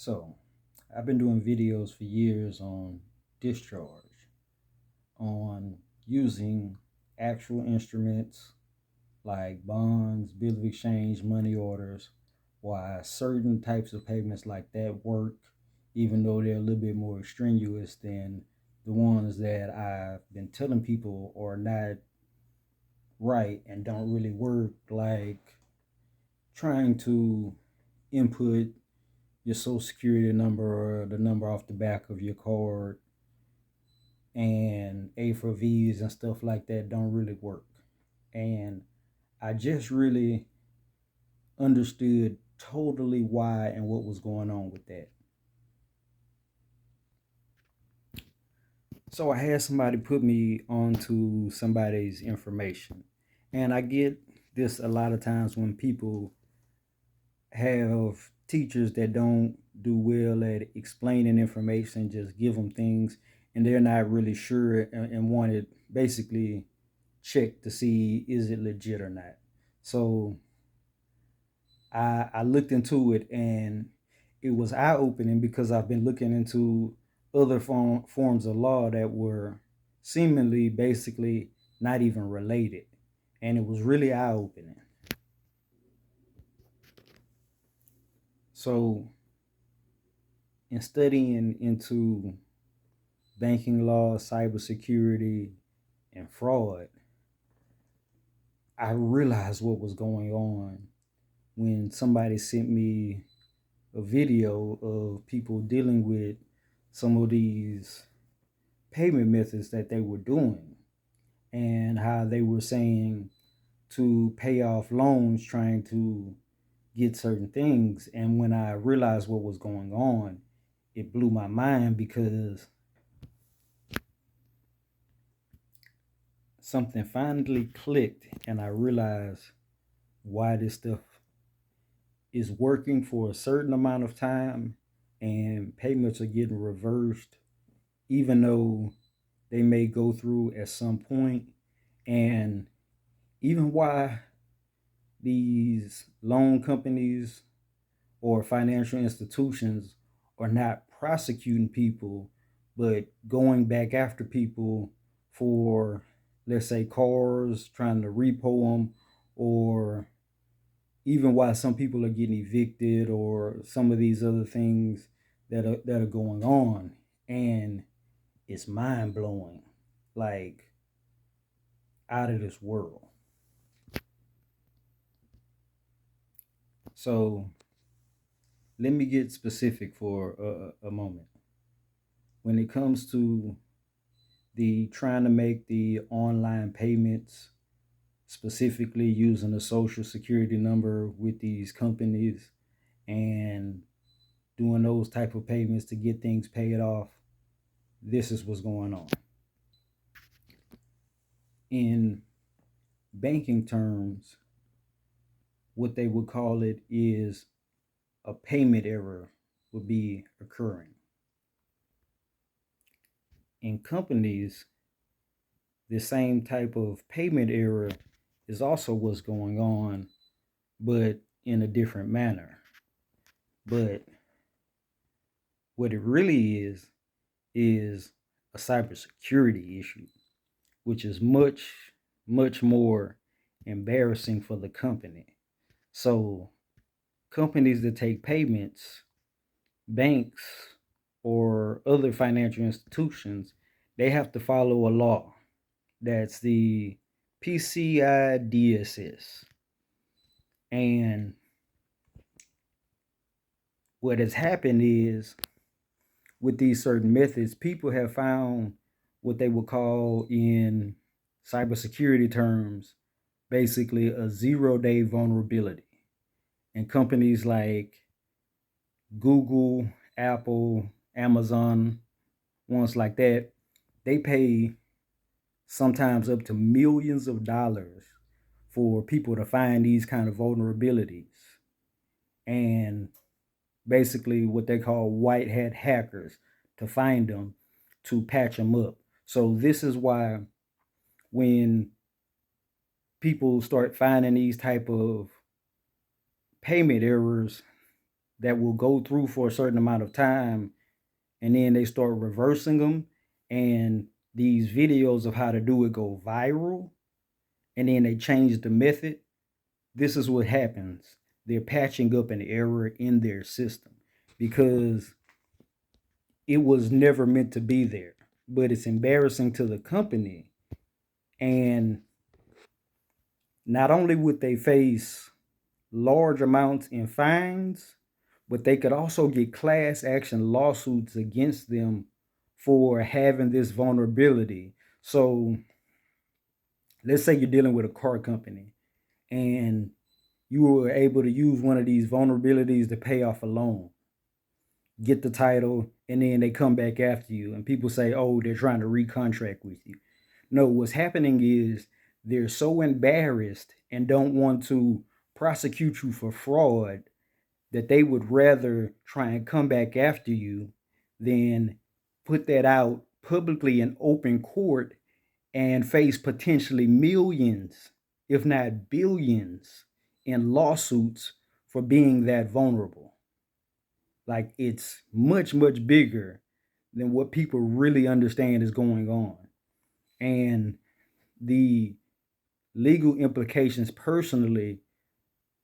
So, I've been doing videos for years on discharge, on using actual instruments like bonds, bill of exchange, money orders, why certain types of payments like that work, even though they're a little bit more strenuous than the ones that I've been telling people are not right and don't really work, like trying to input your social security number or the number off the back of your card and A for V's and stuff like that don't really work. And I just really understood totally why and what was going on with that. So I had somebody put me onto somebody's information. And I get this a lot of times when people have teachers that don't do well at explaining information, just give them things and they're not really sure and want it basically checked to see is it legit or not. So I looked into it and it was eye opening because I've been looking into other forms of law that were seemingly basically not even related. And it was really eye opening. So, in studying into banking law, cybersecurity, and fraud, I realized what was going on when somebody sent me a video of people dealing with some of these payment methods that they were doing and how they were saying to pay off loans trying to get certain things. And when I realized what was going on, it blew my mind because something finally clicked and I realized why this stuff is working for a certain amount of time and payments are getting reversed even though they may go through at some point, and even why these loan companies or financial institutions are not prosecuting people but going back after people for, let's say, cars, trying to repo them, or even why some people are getting evicted or some of these other things that are going on. And it's mind blowing, like out of this world. So let me get specific for a moment. When it comes to the trying to make the online payments, specifically using a social security number with these companies and doing those type of payments to get things paid off, this is what's going on. In banking terms, what they would call it is a payment error would be occurring. In companies, the same type of payment error is also what's going on, but in a different manner. But what it really is a cybersecurity issue, which is much, much more embarrassing for the company. So, companies that take payments, banks, or other financial institutions, they have to follow a law. That's the PCI DSS. And what has happened is with these certain methods, people have found what they would call in cybersecurity terms basically a 0-day vulnerability. And companies like Google, Apple, Amazon, ones like that, they pay sometimes up to millions of dollars for people to find these kind of vulnerabilities. And basically what they call white hat hackers to find them, to patch them up. So this is why when people start finding these type of payment errors, that will go through for a certain amount of time, and then they start reversing them, and these videos of how to do it go viral, and then they change the method. This is what happens. They're patching up an error in their system because it was never meant to be there. But it's embarrassing to the company. And not only would they face large amounts in fines, but they could also get class action lawsuits against them for having this vulnerability. So let's say you're dealing with a car company and you were able to use one of these vulnerabilities to pay off a loan, get the title, and then they come back after you and people say, oh, they're trying to recontract with you. No, what's happening is they're so embarrassed and don't want to prosecute you for fraud that they would rather try and come back after you than put that out publicly in open court and face potentially millions, if not billions, in lawsuits for being that vulnerable. Like it's much, much bigger than what people really understand is going on. And the legal implications personally,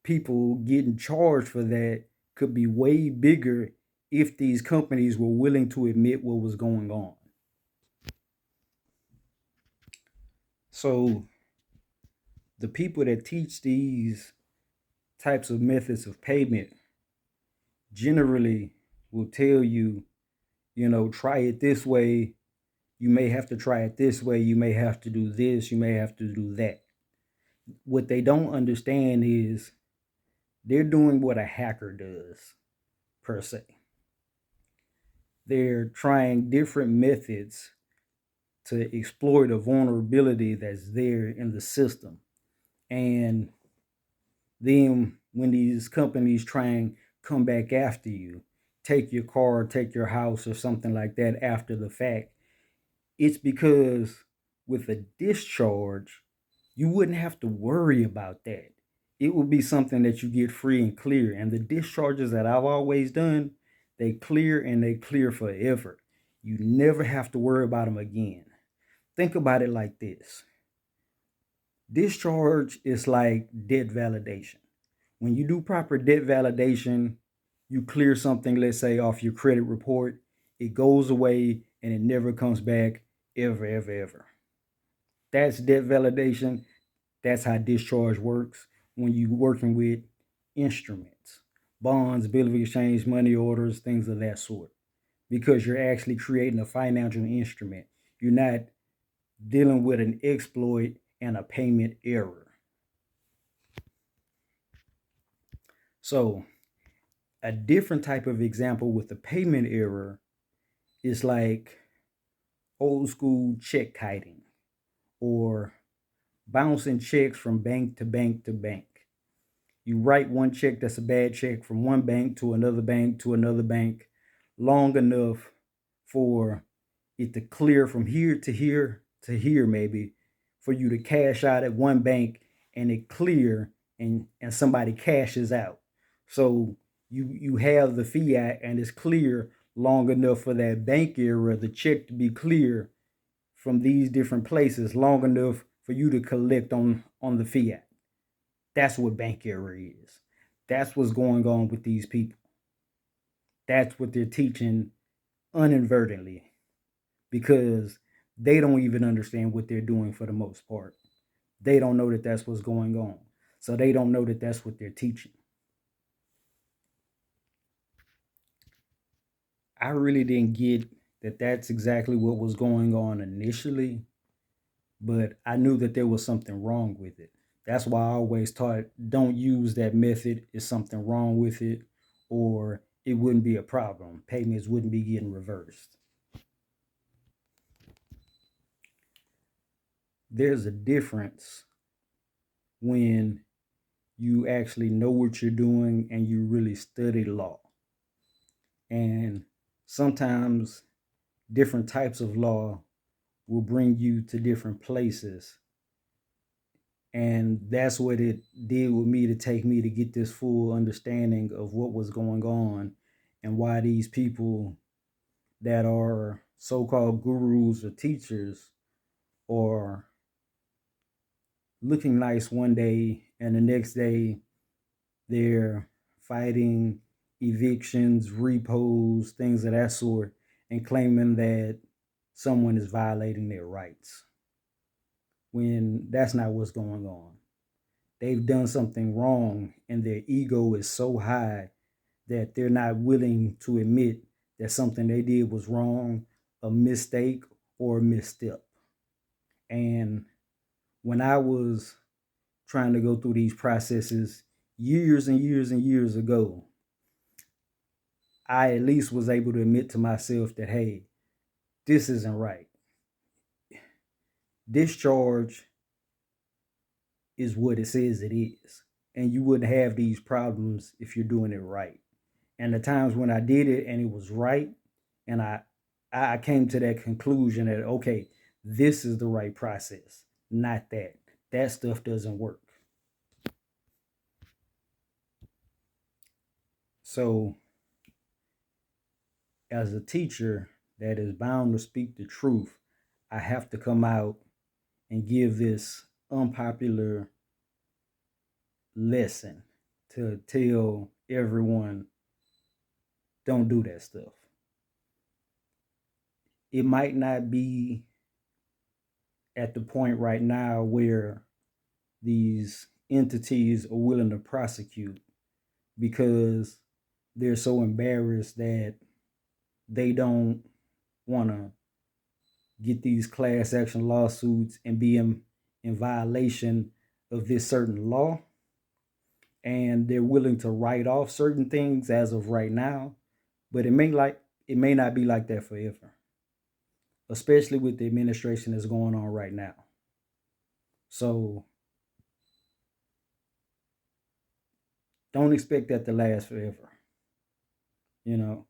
people getting charged for that could be way bigger if these companies were willing to admit what was going on. So the people that teach these types of methods of payment generally will tell you, try it this way. You may have to try it this way. You may have to do this. You may have to do that. What they don't understand is they're doing what a hacker does, per se. They're trying different methods to exploit a vulnerability that's there in the system. And then when these companies try and come back after you, take your car, take your house, or something like that after the fact, it's because with a discharge, you wouldn't have to worry about that. It would be something that you get free and clear. And the discharges that I've always done, they clear and they clear forever. You never have to worry about them again. Think about it like this. Discharge is like debt validation. When you do proper debt validation, you clear something, let's say, off your credit report, it goes away and it never comes back ever, ever, ever. That's debt validation. That's how discharge works when you're working with instruments, bonds, bill of exchange, money orders, things of that sort, because you're actually creating a financial instrument. You're not dealing with an exploit and a payment error. So, a different type of example with the payment error is like old school check kiting or bouncing checks from bank to bank to bank. You write one check that's a bad check from one bank to another bank to another bank long enough for it to clear from here to here maybe for you to cash out at one bank and it clear and somebody cashes out. So you have the fiat and it's clear long enough for that bank error, the check to be clear from these different places long enough for you to collect on the fiat. That's what bank error is. That's what's going on with these people. That's what they're teaching inadvertently because they don't even understand what they're doing for the most part. They don't know that that's what's going on. So they don't know that that's what they're teaching. I really didn't get that that's exactly what was going on initially, but I knew that there was something wrong with it. That's why I always taught don't use that method. Is something wrong with it, or it wouldn't be a problem. Payments wouldn't be getting reversed. There's a difference when you actually know what you're doing and you really study law. And sometimes different types of law will bring you to different places And that's what it did with me to take me to get this full understanding of what was going on and why these people that are so-called gurus or teachers are looking nice one day and the next day they're fighting evictions, repos, things of that sort, and claiming that someone is violating their rights when that's not what's going on. They've done something wrong and their ego is so high that they're not willing to admit that something they did was wrong, a mistake, or a misstep. And when I was trying to go through these processes years and years and years ago, I at least was able to admit to myself that, hey, this isn't right. Discharge is what it says it is. And you wouldn't have these problems if you're doing it right. And the times when I did it and it was right, and I came to that conclusion that, okay, this is the right process, not that. That stuff doesn't work. So, as a teacher that is bound to speak the truth, I have to come out and give this unpopular lesson to tell everyone don't do that stuff. It might not be at the point right now where these entities are willing to prosecute because they're so embarrassed that they don't want to get these class action lawsuits and be in violation of this certain law. And they're willing to write off certain things as of right now, but it may not be like that forever, especially with the administration that's going on right now. So don't expect that to last forever. You know,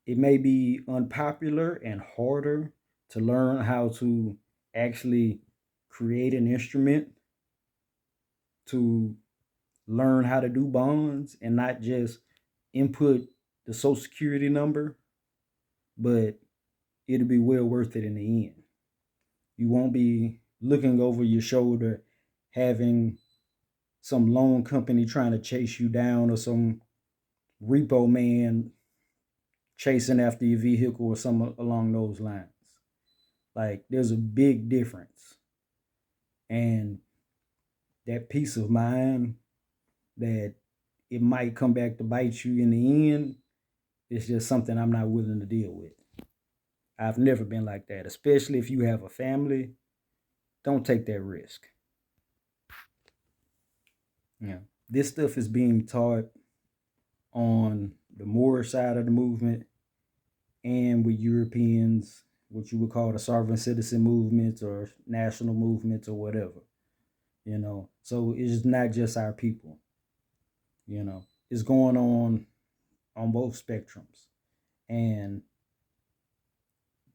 it may be unpopular and harder to learn how to actually create an instrument, to learn how to do bonds and not just input the social security number, but it'll be well worth it in the end. You won't be looking over your shoulder having some loan company trying to chase you down or some repo man chasing after your vehicle or something along those lines. Like there's a big difference. And that peace of mind that it might come back to bite you in the end is just something I'm not willing to deal with. I've never been like that, especially if you have a family. Don't take that risk. Yeah. This stuff is being taught on the Moorish side of the movement and with Europeans, what you would call the sovereign citizen movements or national movements or whatever. So it's not just our people. It's going on both spectrums. And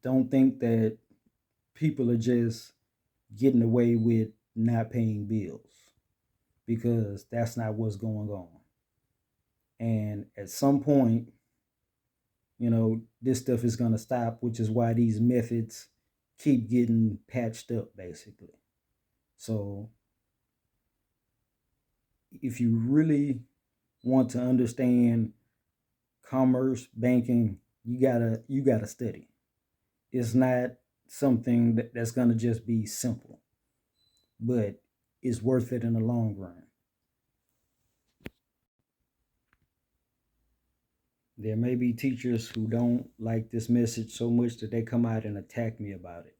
don't think that people are just getting away with not paying bills, because that's not what's going on. And at some point, this stuff is going to stop, which is why these methods keep getting patched up, basically. So if you really want to understand commerce, banking, you gotta study. It's not something that's gonna just be simple, but it's worth it in the long run. There may be teachers who don't like this message so much that they come out and attack me about it.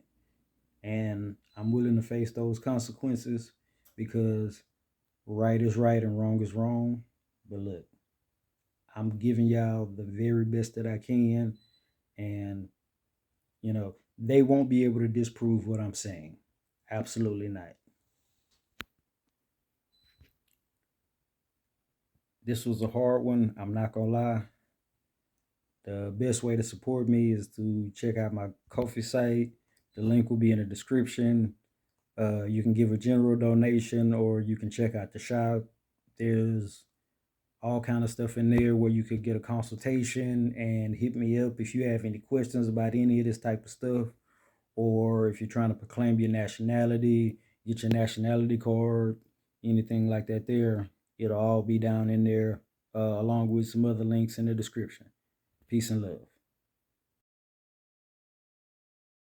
And I'm willing to face those consequences because right is right and wrong is wrong. But look, I'm giving y'all the very best that I can. And, they won't be able to disprove what I'm saying. Absolutely not. This was a hard one. I'm not going to lie. The best way to support me is to check out my Ko-fi site. The link will be in the description. You can give a general donation, or you can check out the shop. There's all kind of stuff in there where you could get a consultation and hit me up if you have any questions about any of this type of stuff, or if you're trying to proclaim your nationality, get your nationality card, anything like that. There, it'll all be down in there, along with some other links in the description. Peace and love.